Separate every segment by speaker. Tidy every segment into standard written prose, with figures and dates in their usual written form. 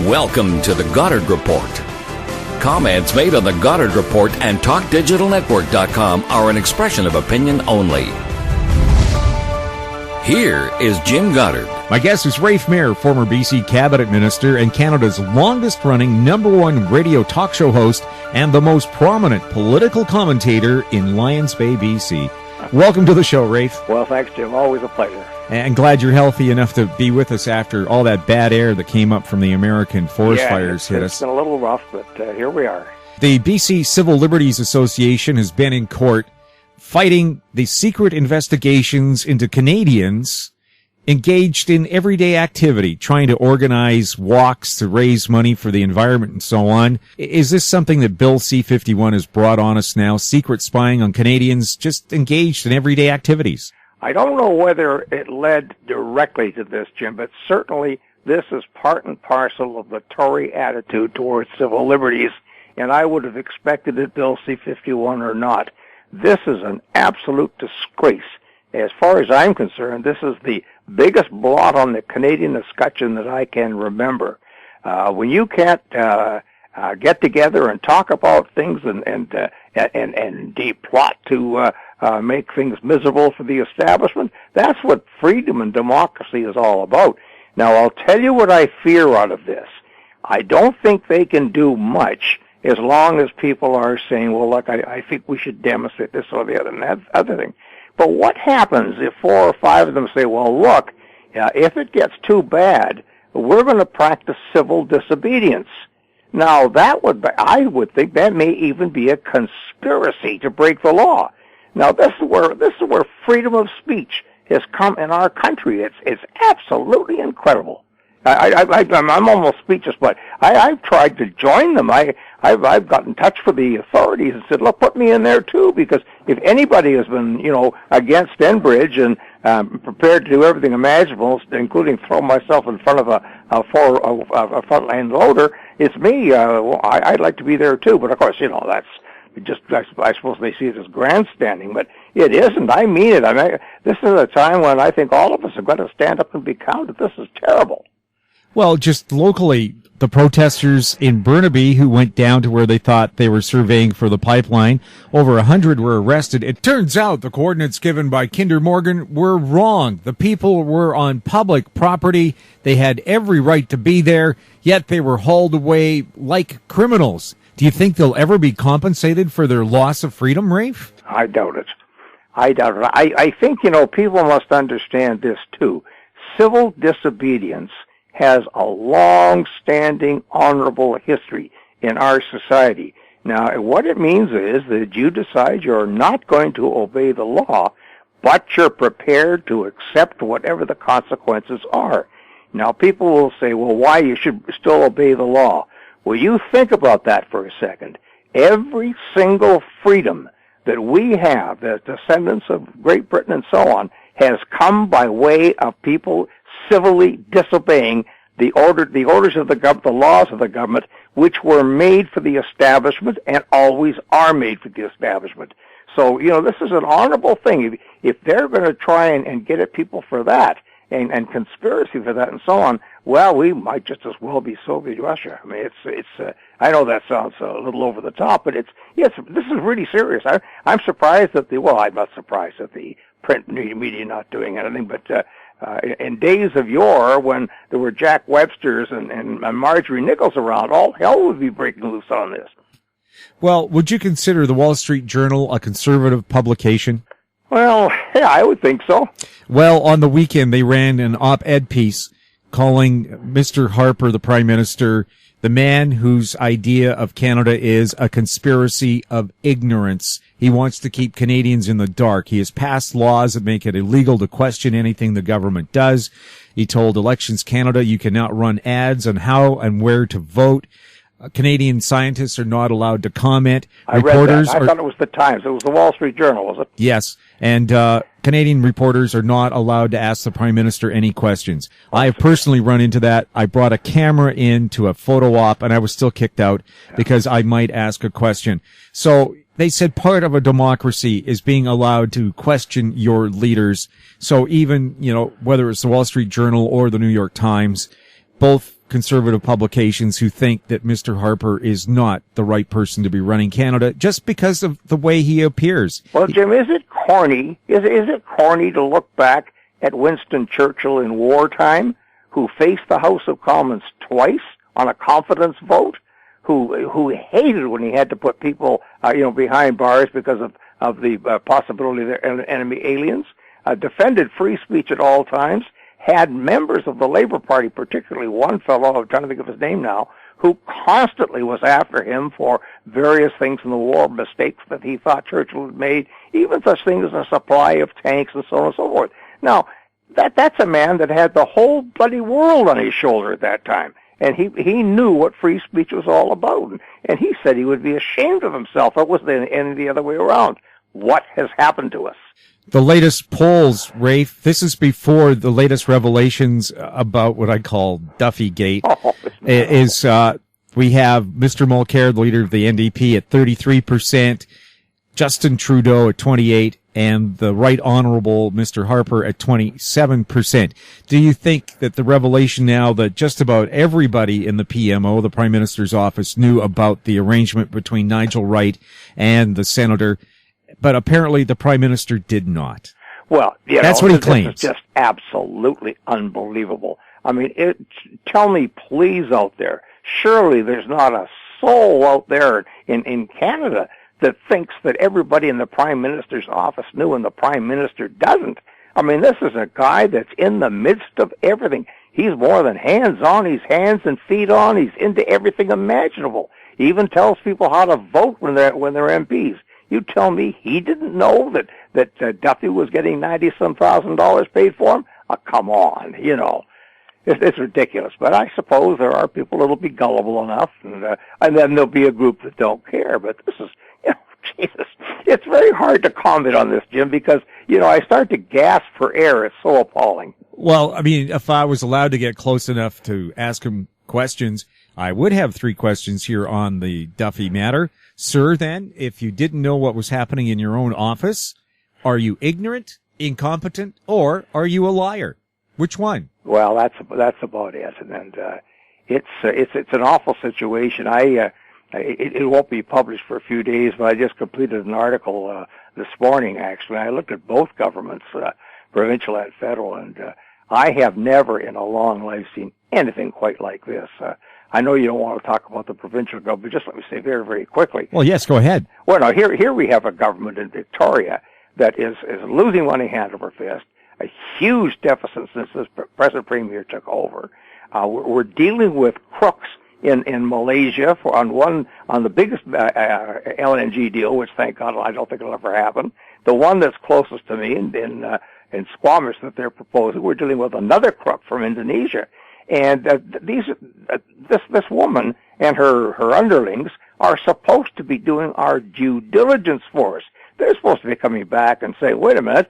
Speaker 1: Welcome to the Goddard Report. Comments made on the Goddard Report and TalkDigitalNetwork.com are an expression of opinion only. Here is Jim Goddard.
Speaker 2: My guest is Rafe Mair, former BC Cabinet Minister and Canada's longest-running #1 radio talk show host and the most prominent political commentator in Lions Bay, BC. Welcome to the show, Rafe.
Speaker 3: Well, thanks, Jim. Always a pleasure.
Speaker 2: And glad you're healthy enough to be with us after all that bad air that came up from the American forest fires hit us.
Speaker 3: It's been a little rough, but here we are.
Speaker 2: The BC Civil Liberties Association has been in court fighting the secret investigations into Canadians engaged in everyday activity, trying to organize walks to raise money for the environment and so on. Is this something that Bill C-51 has brought on us now, secret spying on Canadians just engaged in everyday activities?
Speaker 3: I don't know whether it led directly to this, Jim, but certainly this is part and parcel of the Tory attitude towards civil liberties, and I would have expected it, Bill C-51 or not. This is an absolute disgrace. As far as I'm concerned, this is the biggest blot on the Canadian escutcheon that I can remember. When you can't get together and talk about things and indeed plot to make things miserable for the establishment, that's what freedom and democracy is all about. Now, I'll tell you what I fear out of this. I don't think they can do much as long as people are saying, well, look, I think we should demonstrate this or the other and that other thing. But what happens if 4 or 5 of them say, well, look, if it gets too bad, we're going to practice civil disobedience? Now, I would think that may even be a conspiracy to break the law. Now, this is where freedom of speech has come in our country. It's absolutely incredible. I'm almost speechless, but I've tried to join them. I've got in touch with the authorities and said, look, put me in there too, because if anybody has been, against Enbridge and prepared to do everything imaginable, including throw myself in front of a frontline loader, it's me. I'd like to be there too, but of course, that's just, I suppose they see it as grandstanding, but it isn't. I mean it. This is a time when I think all of us have got to stand up and be counted. This is terrible.
Speaker 2: Well, just locally, the protesters in Burnaby who went down to where they thought they were surveying for the pipeline, over 100 were arrested. It turns out the coordinates given by Kinder Morgan were wrong. The people were on public property. They had every right to be there, yet they were hauled away like criminals. Do you think they'll ever be compensated for their loss of freedom, Rafe?
Speaker 3: I doubt it. I think, people must understand this too. Civil disobedience has a long-standing honorable history in our society. Now, what it means is that you decide you're not going to obey the law, but you're prepared to accept whatever the consequences are. Now, people will say, well, why you should still obey the law? Well, you think about that for a second. Every single freedom that we have, the descendants of Great Britain and so on, has come by way of people civilly disobeying the orders of the laws of the government, which were made for the establishment and always are made for the establishment. So, this is an honorable thing. If they're going to try and get at people for that and conspiracy for that and so on, well, we might just as well be Soviet Russia. I mean, it's. I know that sounds a little over the top, but this is really serious. I'm surprised that I'm not surprised that the print media not doing anything, but in days of yore, when there were Jack Websters and Marjorie Nichols around, all hell would be breaking loose on this.
Speaker 2: Well, would you consider the Wall Street Journal a conservative publication?
Speaker 3: Well, yeah, I would think so.
Speaker 2: Well, on the weekend, they ran an op-ed piece calling Mr. Harper, the Prime Minister, the man whose idea of Canada is a conspiracy of ignorance. He wants to keep Canadians in the dark. He has passed laws that make it illegal to question anything the government does. He told Elections Canada you cannot run ads on how and where to vote. Canadian scientists are not allowed to comment.
Speaker 3: I read that. I thought it was the Times. It was the Wall Street Journal, was it?
Speaker 2: Yes. And Canadian reporters are not allowed to ask the Prime Minister any questions. I have personally run into that. I brought a camera in to a photo op, and I was still kicked out because I might ask a question. So they said part of a democracy is being allowed to question your leaders. So even, whether it's the Wall Street Journal or the New York Times, both conservative publications who think that Mr. Harper is not the right person to be running Canada just because of the way he appears.
Speaker 3: Well, Jim, is it corny? Is it corny to look back at Winston Churchill in wartime, who faced the House of Commons twice on a confidence vote, who hated when he had to put people, behind bars because of the possibility of their enemy aliens, defended free speech at all times, had members of the Labour Party, particularly one fellow, I'm trying to think of his name now, who constantly was after him for various things in the war, mistakes that he thought Churchill had made, even such things as a supply of tanks and so on and so forth. Now, that's a man that had the whole bloody world on his shoulder at that time. And he knew what free speech was all about. And he said he would be ashamed of himself. It was the other way around. What has happened to us?
Speaker 2: The latest polls, Rafe, this is before the latest revelations about what I call Duffy Gate, we have Mr. Mulcair, the leader of the NDP, at 33%, Justin Trudeau at 28%, and the Right Honorable Mr. Harper at 27%. Do you think that the revelation now that just about everybody in the PMO, the Prime Minister's office, knew about the arrangement between Nigel Wright and the Senator, but apparently the Prime Minister did not?
Speaker 3: Well,
Speaker 2: that's what he claims.
Speaker 3: This is just absolutely unbelievable. I mean, tell me, please, out there, surely there's not a soul out there in Canada that thinks that everybody in the Prime Minister's office knew and the Prime Minister doesn't. I mean, this is a guy that's in the midst of everything. He's more than hands-on. He's hands and feet on. He's into everything imaginable. He even tells people how to vote when they're MPs. You tell me he didn't know that Duffy was getting $90-some thousand paid for him? Oh, come on, It's ridiculous, but I suppose there are people that'll be gullible enough, and then there'll be a group that don't care. But this is, Jesus, it's very hard to comment on this, Jim, because I start to gasp for air. It's so appalling.
Speaker 2: Well, I mean, if I was allowed to get close enough to ask him questions, I would have 3 questions here on the Duffy matter. Sir, then, if you didn't know what was happening in your own office, are you ignorant, incompetent, or are you a liar? Which one?
Speaker 3: Well, that's about it, and it's an awful situation. It won't be published for a few days, but I just completed an article this morning. Actually, I looked at both governments, provincial and federal, and I have never in a long life seen anything quite like this. I know you don't want to talk about the provincial government, but just let me say very, very quickly.
Speaker 2: Well, yes, go ahead.
Speaker 3: Well, now here we have a government in Victoria that is losing money hand over fist. A huge deficit since this present premier took over. We're dealing with crooks in Malaysia on the biggest LNG deal, which thank God I don't think it'll ever happen. The one that's closest to me in Squamish that they're proposing, we're dealing with another crook from Indonesia, and this woman and her underlings are supposed to be doing our due diligence for us. They're supposed to be coming back and saying, wait a minute,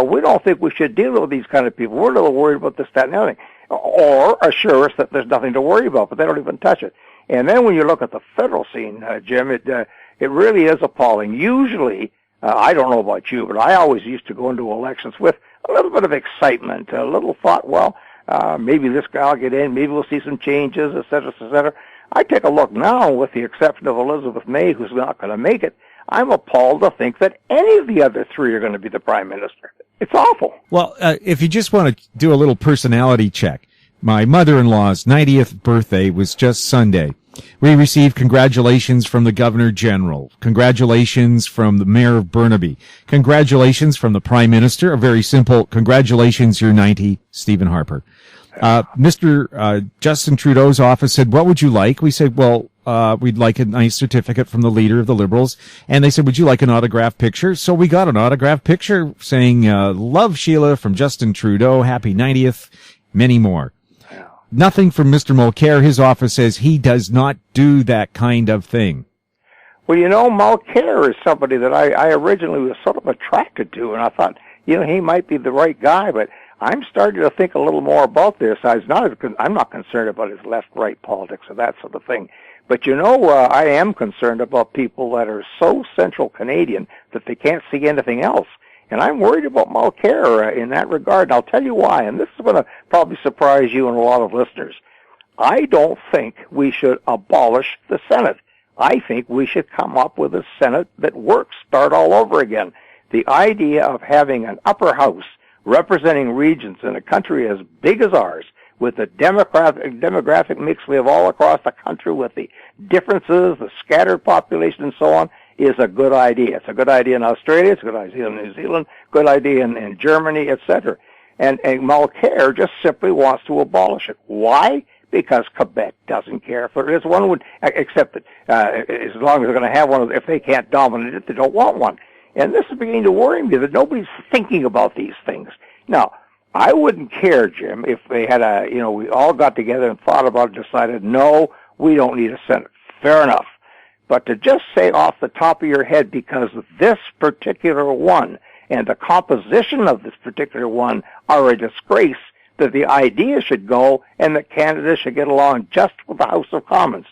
Speaker 3: we don't think we should deal with these kind of people. We're a little worried about this, that, and the other thing. Or assure us that there's nothing to worry about, but they don't even touch it. And then when you look at the federal scene, Jim, it really is appalling. Usually, I don't know about you, but I always used to go into elections with a little bit of excitement, a little thought, well, maybe this guy will get in, maybe we'll see some changes, et cetera, et cetera. I take a look now, with the exception of Elizabeth May, who's not going to make it. I'm appalled to think that any of the other 3 are going to be the Prime Minister. It's awful.
Speaker 2: Well, if you just want to do a little personality check, my mother-in-law's 90th birthday was just Sunday. We received congratulations from the Governor General, congratulations from the Mayor of Burnaby, congratulations from the Prime Minister, a very simple, congratulations, you're 90, Stephen Harper. Mr. Justin Trudeau's office said, what would you like? We said, well, we'd like a nice certificate from the leader of the Liberals. And they said, would you like an autographed picture? So we got an autographed picture saying, love Sheila from Justin Trudeau, happy 90th, many more. Nothing from Mr. Mulcair. His office says he does not do that kind of thing.
Speaker 3: Well, Mulcair is somebody that I originally was sort of attracted to, and I thought, he might be the right guy, but I'm starting to think a little more about this. I'm not concerned about his left-right politics or that sort of thing. But I am concerned about people that are so central Canadian that they can't see anything else. And I'm worried about Mulcair in that regard, and I'll tell you why, and this is going to probably surprise you and a lot of listeners. I don't think we should abolish the Senate. I think we should come up with a Senate that works, start all over again. The idea of having an upper house representing regions in a country as big as ours, with the demographic mix we have all across the country, with the differences, the scattered population and so on, is a good idea. It's a good idea in Australia, it's a good idea in New Zealand, good idea in Germany, etc. And Mulcair just simply wants to abolish it. Why? Because Quebec doesn't care if there is one, would accept it. As long as they're going to have one, if they can't dominate it, they don't want one. And this is beginning to worry me that nobody's thinking about these things. Now, I wouldn't care, Jim, if they had we all got together and thought about it, decided, no, we don't need a Senate. Fair enough. But to just say off the top of your head, because this particular one and the composition of this particular one are a disgrace, that the idea should go and that Canada should get along just with the House of Commons.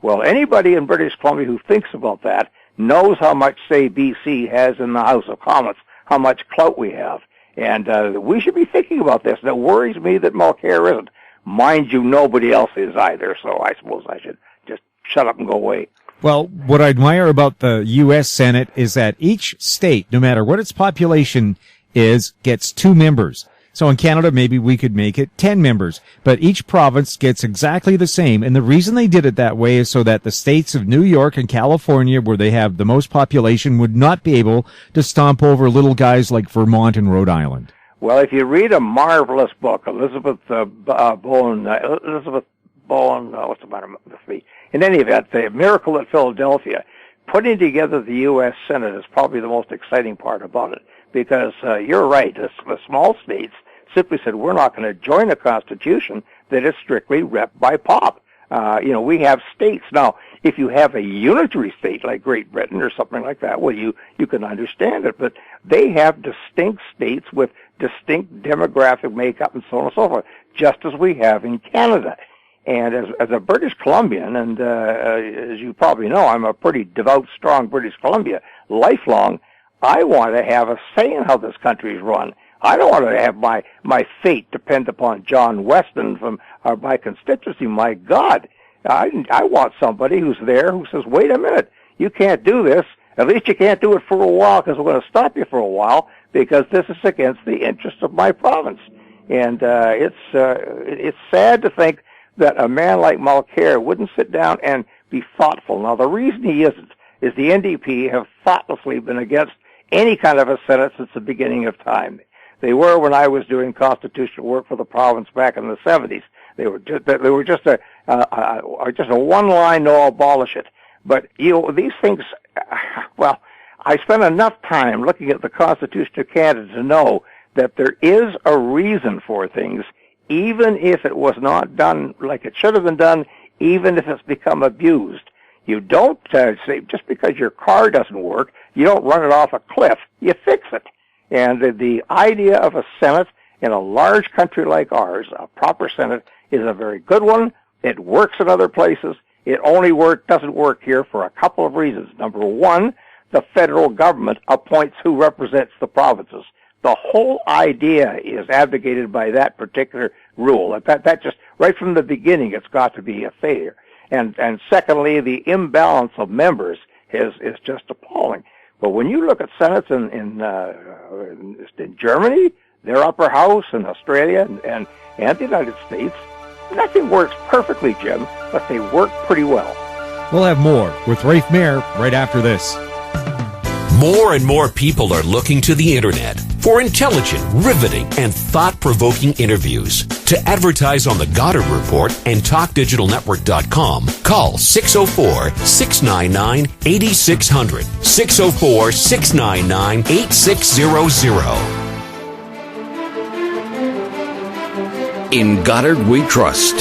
Speaker 3: Well, anybody in British Columbia who thinks about that knows how much say BC has in the House of Commons, how much clout we have. And we should be thinking about this. That worries me that Mulcair isn't. Mind you, nobody else is either, so I suppose I should just shut up and go away.
Speaker 2: Well, what I admire about the U.S. Senate is that each state, no matter what its population is, gets 2 members. So in Canada, maybe we could make it 10 members, but each province gets exactly the same. And the reason they did it that way is so that the states of New York and California, where they have the most population, would not be able to stomp over little guys like Vermont and Rhode Island.
Speaker 3: Well, if you read a marvelous book, Elizabeth Bowen, what's the matter with me? In any event, The Miracle at Philadelphia, putting together the U.S. Senate is probably the most exciting part about it, because you're right, the small states simply said, we're not going to join a constitution that is strictly rep by pop. We have states. Now, if you have a unitary state like Great Britain or something like that, well, you can understand it, but they have distinct states with distinct demographic makeup and so on and so forth, just as we have in Canada. And as a British Columbian, and as you probably know, I'm a pretty devout, strong British Columbia, lifelong, I want to have a say in how this country is run. I don't want to have my fate depend upon John Weston from my constituency. My God, I want somebody who's there who says, wait a minute, you can't do this. At least you can't do it for a while, because we're going to stop you for a while, because this is against the interests of my province. And it's sad to think that a man like Mulcair wouldn't sit down and be thoughtful. Now, the reason he isn't is the NDP have thoughtlessly been against any kind of a Senate since the beginning of time. They were when I was doing constitutional work for the province back in the 70s. They were just a one-line, no, abolish it. But, these things, well, I spent enough time looking at the Constitution of Canada to know that there is a reason for things, even if it was not done like it should have been done, even if it's become abused. You don't say, just because your car doesn't work, you don't run it off a cliff. You fix it. And the idea of a Senate in a large country like ours, a proper Senate, is a very good one. It works in other places. It only doesn't work here for a couple of reasons. Number one, the federal government appoints who represents the provinces. The whole idea is abrogated by that particular rule. That just, right from the beginning, it's got to be a failure. And secondly, the imbalance of members is just appalling. But when you look at senates in Germany, their upper house, in Australia, and the United States, nothing works perfectly, Jim, but they work pretty well.
Speaker 2: We'll have more with Rafe Mair right after this.
Speaker 4: More and more people are looking to the internet for intelligent, riveting, and thought-provoking interviews. To advertise on the Goddard Report and TalkDigitalNetwork.com, call 604-699-8600, 604-699-8600.
Speaker 1: In Goddard we trust.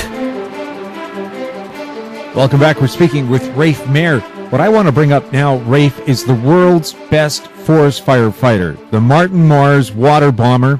Speaker 2: Welcome back. We're speaking with Rafe Mair. What I want to bring up now, Rafe, is the world's best forest firefighter, the Martin Mars water bomber.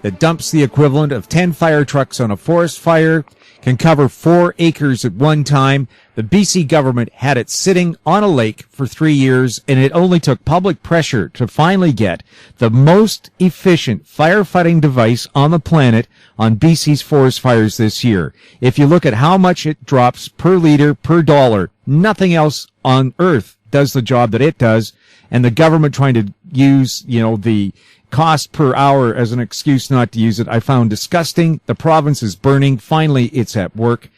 Speaker 2: that dumps the equivalent of 10 fire trucks on a forest fire, can cover 4 acres at one time. The BC government had it sitting on a lake for 3 years, and it only took public pressure to finally get the most efficient firefighting device on the planet on BC's forest fires this year. If you look at how much it drops per liter, per dollar, nothing else on earth does the job that it does, and the government trying to use, the cost per hour as an excuse not to use it, I found disgusting. The province is burning. Finally, it's at work.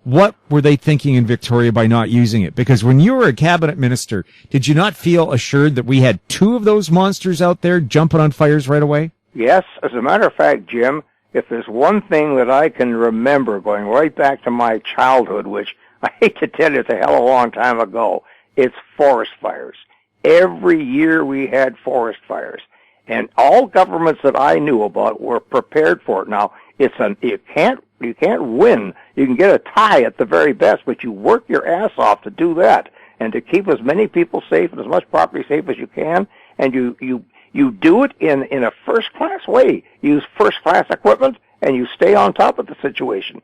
Speaker 2: What were they thinking in Victoria by not using it? Because when you were a cabinet minister, did you not feel assured that we had 2 of those monsters out there jumping on fires right away?
Speaker 3: Yes. As a matter of fact, Jim, if there's one thing that I can remember going right back to my childhood, which I hate to tell you, it's a hell of a long time ago, it's forest fires. Every year we had forest fires. And all governments that I knew about were prepared for it. Now, you can't win. You can get a tie at the very best, but you work your ass off to do that and to keep as many people safe and as much property safe as you can. And you do it in a first-class way. Use first-class equipment, and you stay on top of the situation.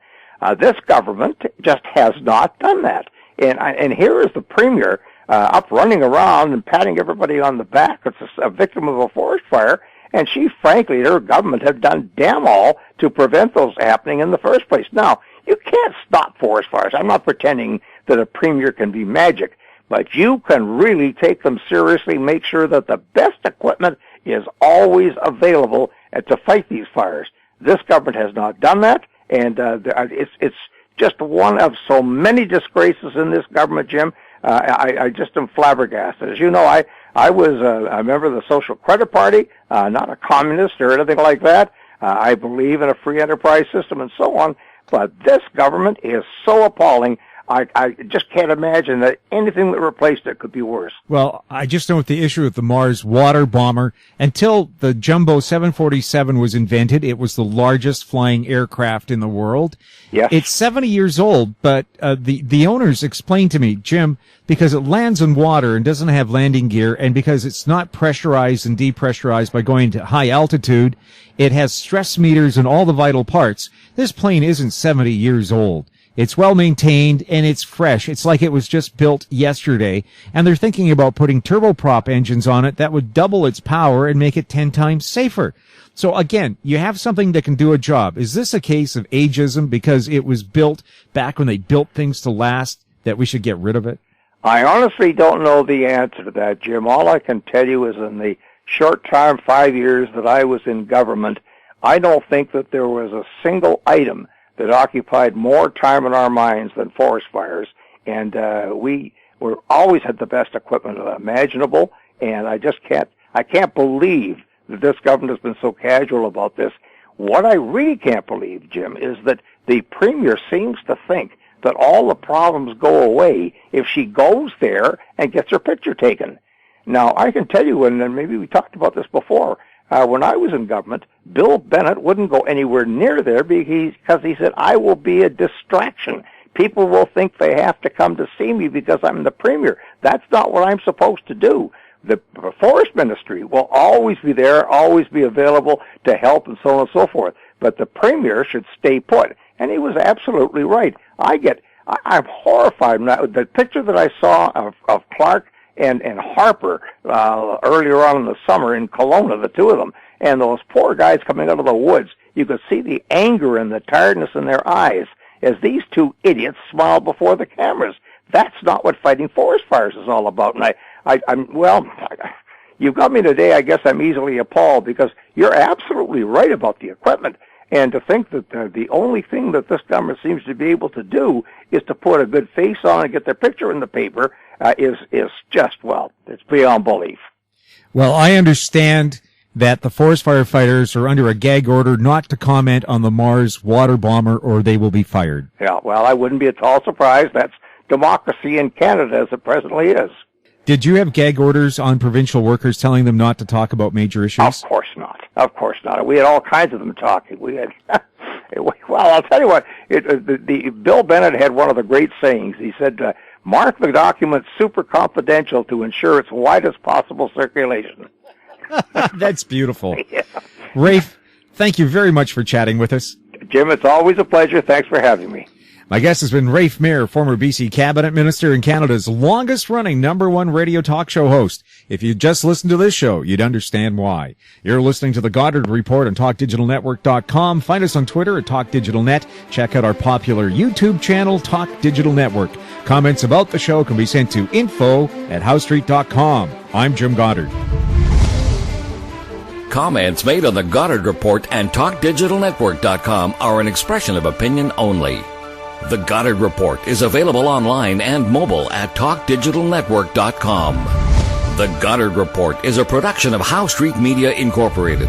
Speaker 3: This government just has not done that. And here is the Premier up running around and patting everybody on the back. It's a victim of a forest fire, and she, frankly, her government have done damn all to prevent those happening in the first place. Now, you can't stop forest fires. I'm not pretending that a Premier can be magic, but you can really take them seriously, make sure that the best equipment is always available to fight these fires. This government has not done that, and it's just one of so many disgraces in this government, Jim. I just am flabbergasted. As you know, I was a member of the Social Credit Party, not a communist or anything like that. I believe in a free enterprise system and so on. But this government is so appalling. I just can't imagine that anything that replaced it could be worse.
Speaker 2: Well, I just know with the issue with the Mars water bomber, until the Jumbo 747 was invented, it was the largest flying aircraft in the world.
Speaker 3: Yes.
Speaker 2: It's 70 years old, but the owners explained to me, Jim, because it lands in water and doesn't have landing gear, and because it's not pressurized and depressurized by going to high altitude, it has stress meters in all the vital parts. This plane isn't 70 years old. It's well maintained and it's fresh. It's like it was just built yesterday. And they're thinking about putting turboprop engines on it that would double its power and make it 10 times safer. So again, you have something that can do a job. Is this a case of ageism because it was built back when they built things to last that we should get rid of it?
Speaker 3: I honestly don't know the answer to that, Jim. All I can tell you is in the short time, 5 years that I was in government, I don't think that there was a single item that occupied more time in our minds than forest fires. And we were always had the best equipment imaginable. And I can't believe that this government has been so casual about this. What I really can't believe, Jim, is that the Premier seems to think that all the problems go away if she goes there and gets her picture taken. Now, I can tell you, and maybe we talked about this before, when I was in government, Bill Bennett wouldn't go anywhere near there because he said, I will be a distraction. People will think they have to come to see me because I'm the Premier. That's not what I'm supposed to do. The Forest Ministry will always be there, always be available to help and so on and so forth. But the Premier should stay put. And he was absolutely right. I'm horrified. The picture that I saw of Clark and Harper earlier on in the summer in Kelowna, the two of them, and those poor guys coming out of the woods, you could see the anger and the tiredness in their eyes as these two idiots smiled before the cameras. That's not what fighting forest fires is all about. And you've got me today. I guess I'm easily appalled because you're absolutely right about the equipment. And to think that the only thing that this government seems to be able to do is to put a good face on and get their picture in the paper is just, well, it's beyond belief.
Speaker 2: Well, I understand that the forest firefighters are under a gag order not to comment on the Mars water bomber or they will be fired.
Speaker 3: Yeah, well, I wouldn't be at all surprised. That's democracy in Canada as it presently is.
Speaker 2: Did you have gag orders on provincial workers telling them not to talk about major issues?
Speaker 3: Of course not. Of course not. We had all kinds of them talking. We had, well, I'll tell you what, the Bill Bennett had one of the great sayings. He said, mark the document super confidential to ensure its widest possible circulation.
Speaker 2: That's beautiful.
Speaker 3: Yeah.
Speaker 2: Rafe, thank you very much for chatting with us.
Speaker 3: Jim, it's always a pleasure. Thanks for having me.
Speaker 2: My guest has been Rafe Mair, former BC Cabinet Minister and Canada's longest-running #1 radio talk show host. If you just listened to this show, you'd understand why. You're listening to the Goddard Report on TalkDigitalNetwork.com. Find us on Twitter at TalkDigitalNet. Check out our popular YouTube channel, Talk Digital Network. Comments about the show can be sent to info@HowStreet.com. I'm Jim Goddard.
Speaker 1: Comments made on the Goddard Report and TalkDigitalNetwork.com are an expression of opinion only. The Goddard Report is available online and mobile at TalkDigitalNetwork.com. The Goddard Report is a production of How Street Media Incorporated.